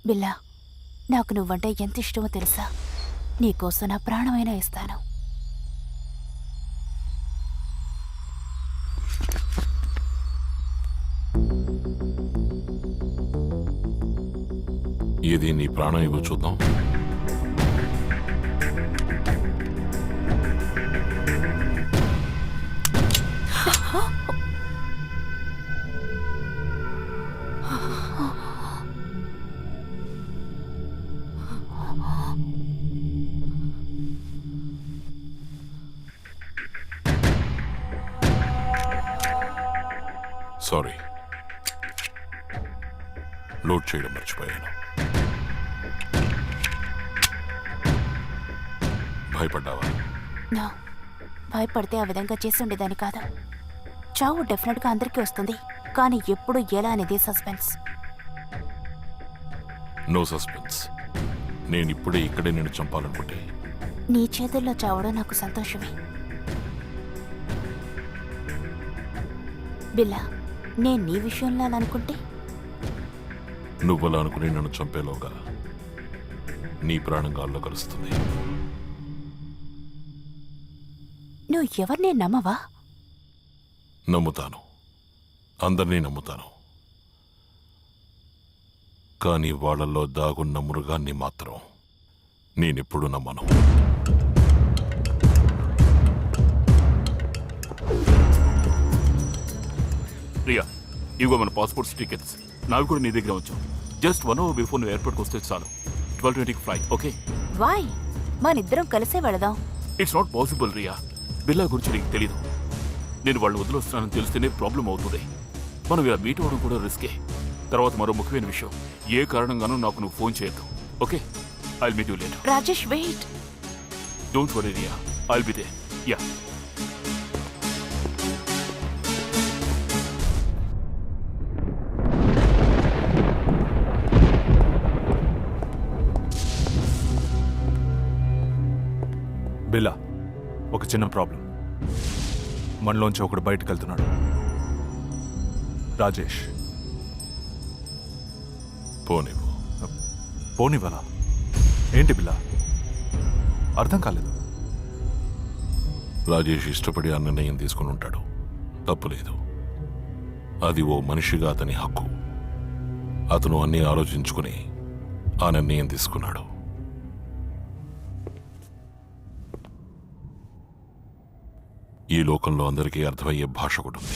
బిల్లా, నాకు నువ్వంటే ఎంత ఇష్టమో తెలుసా? నీకోసం నా ప్రాణమైనా ఇస్తాను. ఇది నీ ప్రాణం ఇవ్వ చూద్దాం. సారీ, లోడ్ చేయడం మర్చిపోయాను. భయపడ్డావా? నా భయపడితే ఆ విధంగా చేసి ఉండేదాన్ని కాదు. చావు డెఫినెట్గా అందరికీ వస్తుంది, కానీ ఎప్పుడు ఎలా అనేది సస్పెన్స్. No suspense. నేను ఇప్పుడే ఇక్కడే నేను చంపాలనుకుంటే నీ చేతుల్లో చావడం నాకు సంతోషమే. బిల్లా, నేను నీ విషయంలో అలా అనుకుంటే? నువ్వలా అనుకుని నన్ను చంపేలోగా నీ ప్రాణం గాల్లో కలుస్తుంది. నువ్వు ఎవరిని నమ్మవా? నమ్ముతాను, అందరినీ నమ్ముతాను. కానీ వాళ్ళల్లో దాగున్న మృగాన్ని మాత్రం నేనెప్పుడు నమ్మను. రియా, ఇవిగో మన పాస్పోర్ట్స్ టికెట్స్. నావి కూడా నీ దగ్గర వచ్చాం. జస్ట్ 1 hour బిఫోర్ నువ్వు ఎయిర్పోర్ట్కి వస్తే చాలు. 12:20 ఫ్లైట్. ఓకే? వాయ్, మనిద్దరం కలిసే వెళదాం. It's not possible Riya. Billa గురించి నీకు తెలీదు. నేను వాళ్ళు వదిలొస్తున్నానని తెలిస్తేనే ప్రాబ్లం అవుతుంది. మనం ఇలా మీట్ అవ్వడం కూడా రిస్కే. తర్వాత మరో ముఖ్యమైన విషయం, ఏ కారణంగానూ నాకు నువ్వు ఫోన్ చేయొద్దు. Okay? I will meet you later. Rajesh, wait. Don't worry Riya, I will be there. Yeah. Billa, ఒక చిన్న ప్రాబ్లం. మనలోంచి ఒకడు బయటకు వెళ్తున్నాడు. రాజేష్. పోనివ్వు. పోనివ్వాలా? ఏంటి బిల్లా, అర్థం కాలేదు. రాజేష్ ఇష్టపడి ఆ నిర్ణయం తీసుకుని ఉంటాడు, తప్పులేదు. అది ఓ మనిషిగా అతని హక్కు. అతను అన్నీ ఆలోచించుకుని ఆ నిర్ణయం తీసుకున్నాడు. ఈ లోకంలో అందరికీ అర్థమయ్యే భాష ఒకటి ఉంది.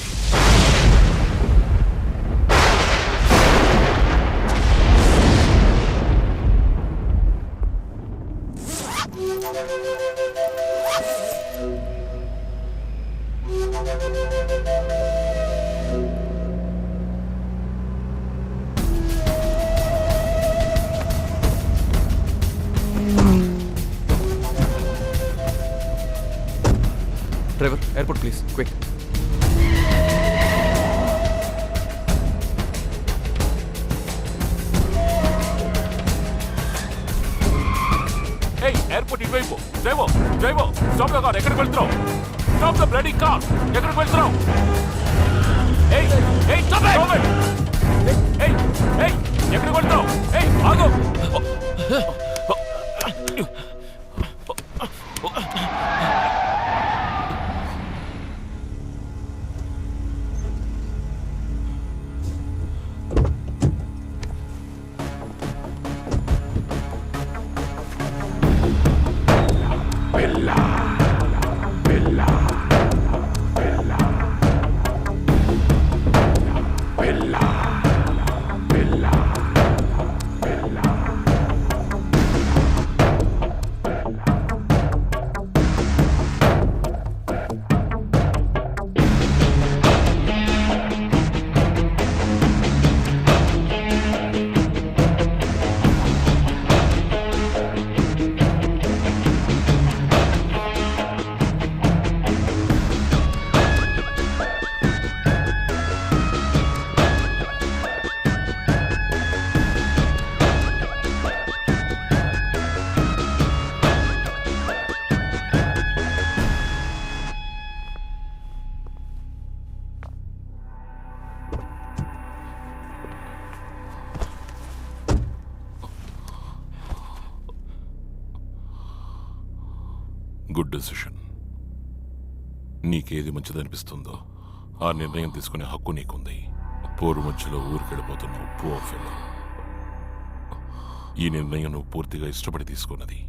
Driver, airport please, quick. Airport ఇటువైపు. Driver, driver, stop the car. ఎక్కడికి వెళ్తున్నావు? Stop the bloody car. ఎక్కడికి వెళ్తున్నావు? ఏయ్, ఏయ్, స్టాప్ ఇట్. ఏయ్, ఏయ్, ఎక్కడికి వెళ్తున్నావు? ఏయ్, ఆగు. Good decision. నీకేది మంచిదనిపిస్తుందో ఆ నిర్ణయం తీసుకునే హక్కు నీకుంది. పోరు మధ్యలో ఊరికెళ్ళిపోతున్నావు. Poor fellow. ఈ నిర్ణయం నువ్వు పూర్తిగా ఇష్టపడి తీసుకున్నది.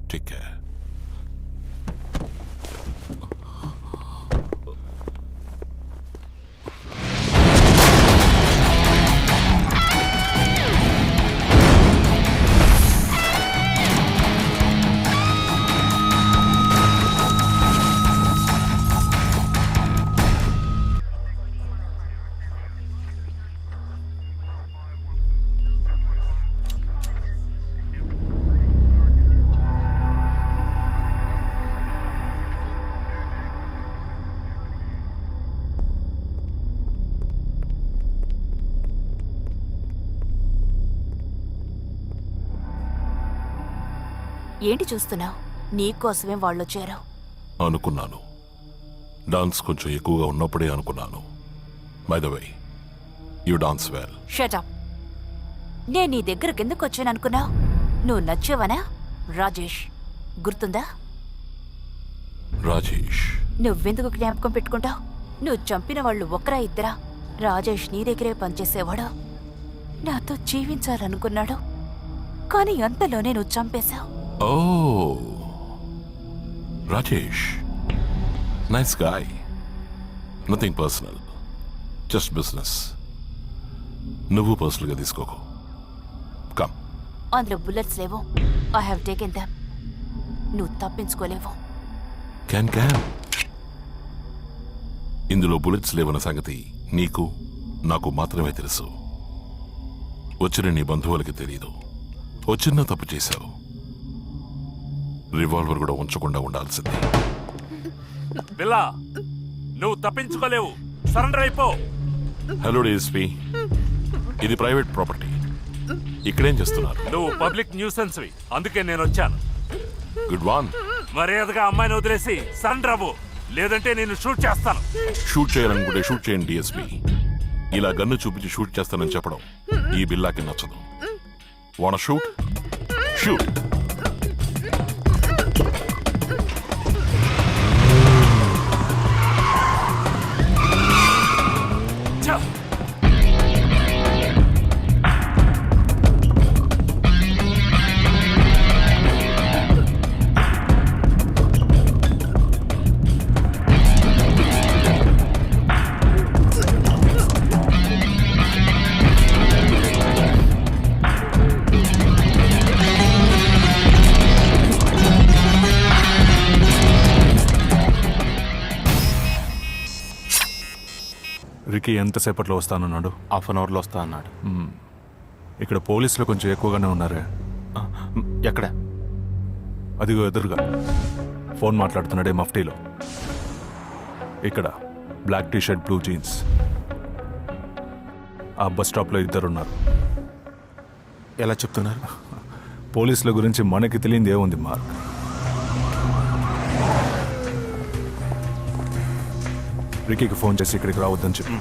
Take care. ఏంటి చూస్తున్నావు? నీకోసమే వాళ్ళొచ్చారు. అనుకున్నాను. డాన్స్ కొంచెం ఎక్కువగా ఉన్నప్పుడే అనుకున్నాను. By the way, you dance well. Shut up. నేను నీ దగ్గర కిందకు వచ్చాను అనుకున్నావు? నువ్వు నచ్చావనా? రాజేష్ గుర్తుందా? రాజేష్? నువ్వెందుకు జ్ఞాపకం పెట్టుకుంటావు? నువ్వు చంపిన వాళ్ళు ఒకరా ఇద్దరా? రాజేష్ నీ దగ్గరే పనిచేసేవాడు. నాతో జీవించాలనుకున్నాడు, కానీ అంతలోనే నువ్వు చంపేశావు. Oh, Rajesh, nice guy. Nothing personal, just business. నువ్వు పర్సనల్గా తీసుకోకు. కమ్. అందులో బుల్లెట్స్ లేవు. I have taken them. నువ్వు తప్పించుకోలేవు. క్యాన్. ఇందులో బుల్లెట్స్ లేవన్న సంగతి నీకు నాకు మాత్రమే తెలుసు. వచ్చిన నీ బంధువులకి తెలియదు. వచ్చిన తప్పు చేశావు. రివాల్వర్ కూడా ఉంచకుండా ఉండాల్సింది. బిల్లా, నువ్వు తప్పించుకోలేవు. సరెండర్ అయిపో. హలో డిఎస్పీ, ఇది ప్రైవేట్ ప్రాపర్టీ. ఇక్కడేం చేస్తున్నారు? నువ్వు పబ్లిక్ న్యూసెన్స్ వి, అందుకే నేను వచ్చాను. Good one. మర్యాదగా అమ్మాయిని వదిలేసి సరెండర్ అవ్వు, లేదంటే నేను షూట్ చేస్తాను. షూట్ చేయాలనుకుంటే షూట్ చేయండి డిఎస్పీ. ఇలా గన్ను చూపించి షూట్ చేస్తానని చెప్పడం ఈ బిల్లాకి నచ్చదు. వాన షూట్? షూట్. రికీ ఎంతసేపట్లో వస్తానన్నాడు? హాఫ్ అన్ అవర్లో వస్తా అన్నాడు. ఇక్కడ పోలీసులు కొంచెం ఎక్కువగానే ఉన్నారే. ఎక్కడ? అదిగో ఎదురుగా ఫోన్ మాట్లాడుతున్నాడే మఫ్టీలో. ఇక్కడ black T shirt, blue jeans. ఆ బస్ స్టాప్లో ఇద్దరున్నారు. ఎలా చెప్తున్నారు? పోలీసుల గురించి మనకి తెలియంది ఏముంది మార్క్? రికీకి ఫోన్ చేసి ఇక్కడికి రావద్దని చెప్పి.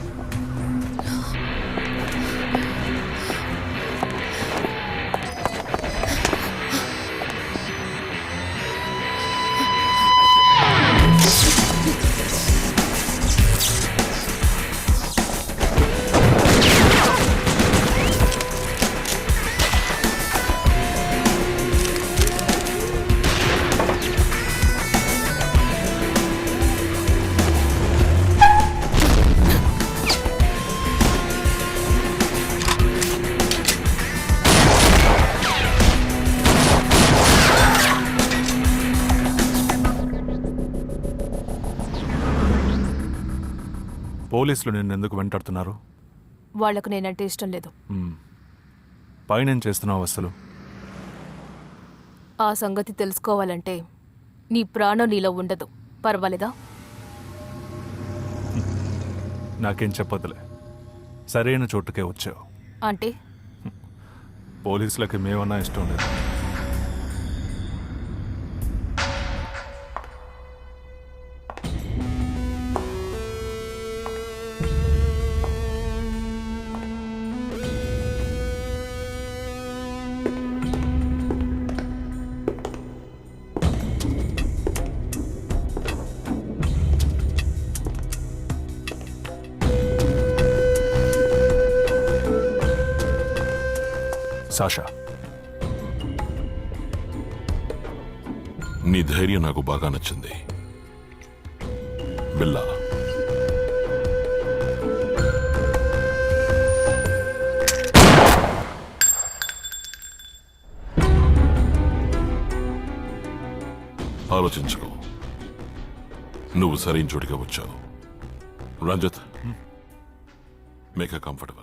పోలీసులు నిన్ను ఎందుకు వెంటాడుతున్నారు? వాళ్లకు నేనంటే ఇష్టం లేదు. పైన చేస్తున్నావు అసలు? ఆ సంగతి తెలుసుకోవాలంటే నీ ప్రాణం నీలో ఉండదు. పర్వాలేదా? నాకేం చెప్పదులే. సరైన చోటుకే వచ్చావు. అంటే పోలీసులకి మేమన్నా ఇష్టం లేదు. సాషా. నీ ధైర్యం నాకు బాగా నచ్చింది బిల్లా. ఆలోచించుకో, నువ్వు సరైన చోటిగా వచ్చావు. Ranjit, make comfortable.